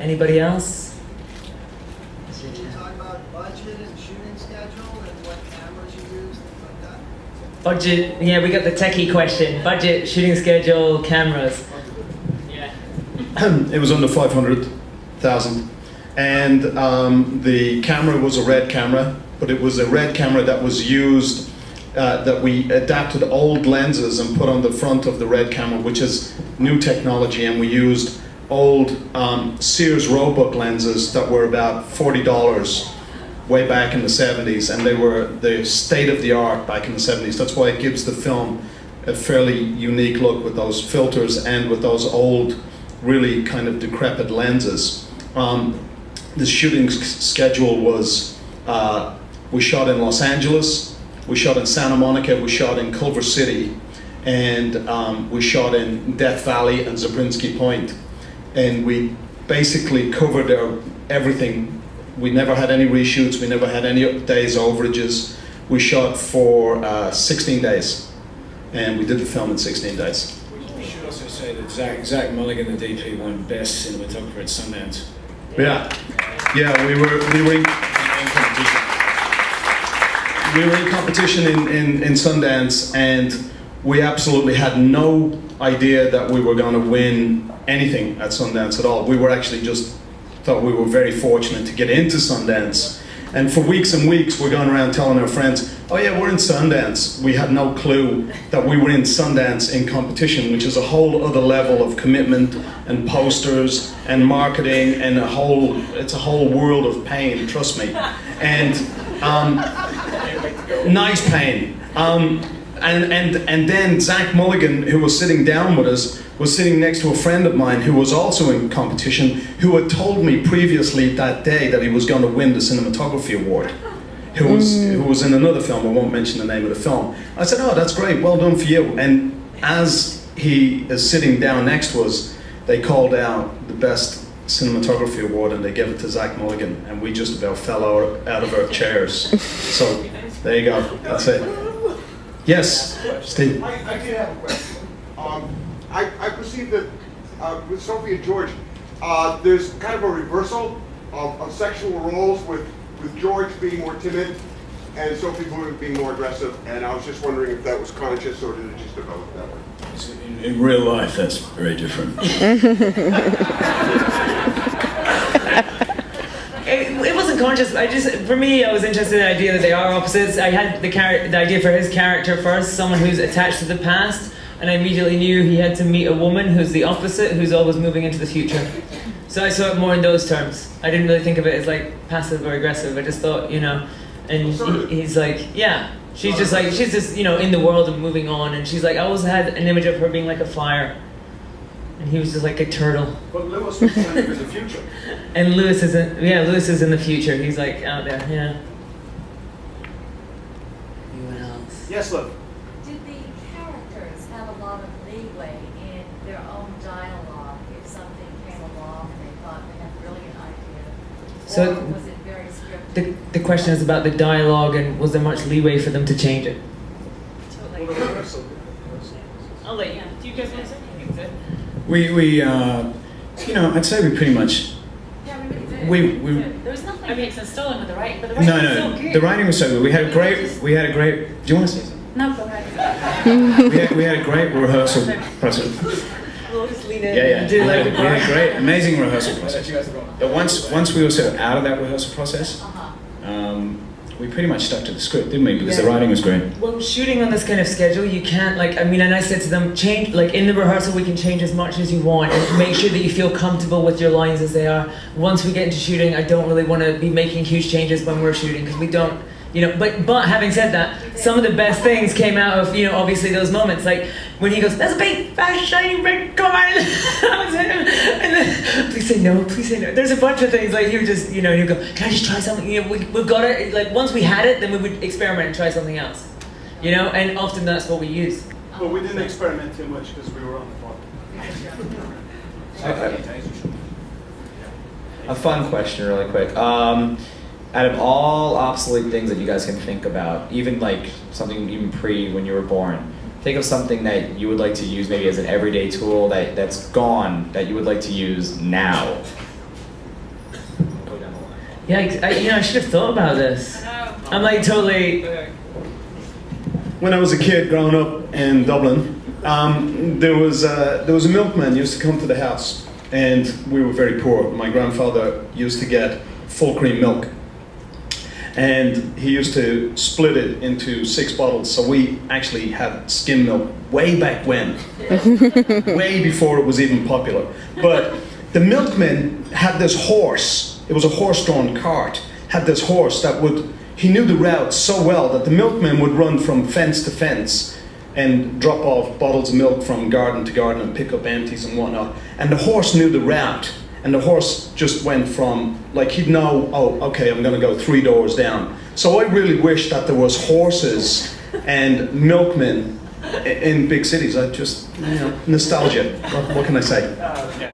Anybody else? Can you talk about budget and shooting schedule and what cameras you use, things like that? Budget, yeah, we got the techie question. Budget, shooting schedule, cameras. Yeah. It was under 500,000. And the camera was a red camera, but it was a red camera that was used, that we adapted old lenses and put on the front of the red camera, which is new technology, and we used old Sears Roebuck lenses that were about $40 way back in the 70s, and they were the state-of-the-art back in the 70s. That's why it gives the film a fairly unique look with those filters and with those old, really kind of decrepit lenses. The shooting schedule was, we shot in Los Angeles, we shot in Santa Monica, we shot in Culver City, and we shot in Death Valley and Zabriskie Point. And we basically covered everything. We never had any reshoots, we never had any days overages. We shot for 16 days, and we did the film in 16 days. We should also say that Zach Mulligan, the DP, won Best Cinematographer at Sundance. Yeah, we were in competition. We were in competition in Sundance, and we absolutely had no idea that we were going to win anything at Sundance at all. We were actually just thought we were very fortunate to get into Sundance. And for weeks and weeks, we're going around telling our friends, oh yeah, we're in Sundance. We had no clue that we were in Sundance in competition, which is a whole other level of commitment and posters and marketing, and it's a whole world of pain, trust me. And nice pain. And then Zach Mulligan, who was sitting down with us, was sitting next to a friend of mine who was also in competition, who had told me previously that day that he was going to win the cinematography award, who was in another film. I won't mention the name of the film. I said, oh, that's great, well done for you. And as he is sitting down next to us, they called out the best cinematography award, and they gave it to Zach Mulligan, and we just about fell out of our chairs. So there you go, that's it. Yes, Steve. I did have a question. I perceive that with Sophie and George, there's kind of a reversal of sexual roles, with George being more timid and Sophie being more aggressive, and I was just wondering if that was conscious or did it just develop that way? In real life, that's very different. It wasn't conscious. For me, I was interested in the idea that they are opposites. I had the idea for his character first, someone who's attached to the past, and I immediately knew he had to meet a woman who's the opposite, who's always moving into the future. So I saw it more in those terms. I didn't really think of it as like passive or aggressive. I just thought, and he's like, yeah, she's just in the world and moving on, and she's like, I always had an image of her being like a fire. And he was just like a turtle. But Lewis was kind of in the future. And Lewis is in the future. He's like out there, yeah. Anyone else? Yes, Liv. Did the characters have a lot of leeway in their own dialogue if something came along and they thought they had a brilliant idea? So or was it very scripted? the question is about the dialogue, and was there much leeway for them to change it? Totally. I'll let you. Do you guys want to say? I'd say we pretty much. Yeah, we really did. There was nothing fixed and stolen with the writing, but the writing was so good. The writing was so good. We had a great. Do you want to say something? No, go ahead. we had a great rehearsal process. We'll just lean in. Yeah. And do like We had a great, amazing rehearsal process. But once we were sort of out of that rehearsal process, we pretty much stuck to the script, didn't we? Because the writing was great. Well, shooting on this kind of schedule, you can't and I said to them, change, in the rehearsal we can change as much as you want, and make sure that you feel comfortable with your lines as they are. Once we get into shooting, I don't really want to be making huge changes when we're shooting, because we don't, but having said that, some of the best things came out of, obviously those moments, like when he goes, that's a big, fast, shiny red car, and then, please say no. There's a bunch of things, like he would just, he'd go, can I just try something? We've got it, like once we had it, then we would experiment and try something else, and often that's what we use. But we didn't experiment too much because we were on the phone. A fun question really quick. Out of all obsolete things that you guys can think about, even like something even when you were born, think of something that you would like to use maybe as an everyday tool that's gone, that you would like to use now. Yeah, I should have thought about this. I'm like totally. When I was a kid growing up in Dublin, there was a milkman used to come to the house, and we were very poor. My grandfather used to get full cream milk, and he used to split it into 6 bottles. So we actually had skim milk way back when, way before it was even popular. But the milkman had this horse. It was a horse-drawn cart. Had this horse that he knew the route so well that the milkman would run from fence to fence and drop off bottles of milk from garden to garden and pick up empties and whatnot. And the horse knew the route. And the horse just went from, like, he'd know, oh, okay, I'm going to go 3 doors down. So I really wish that there was horses and milkmen in big cities. I just, nostalgia. What can I say? Yeah.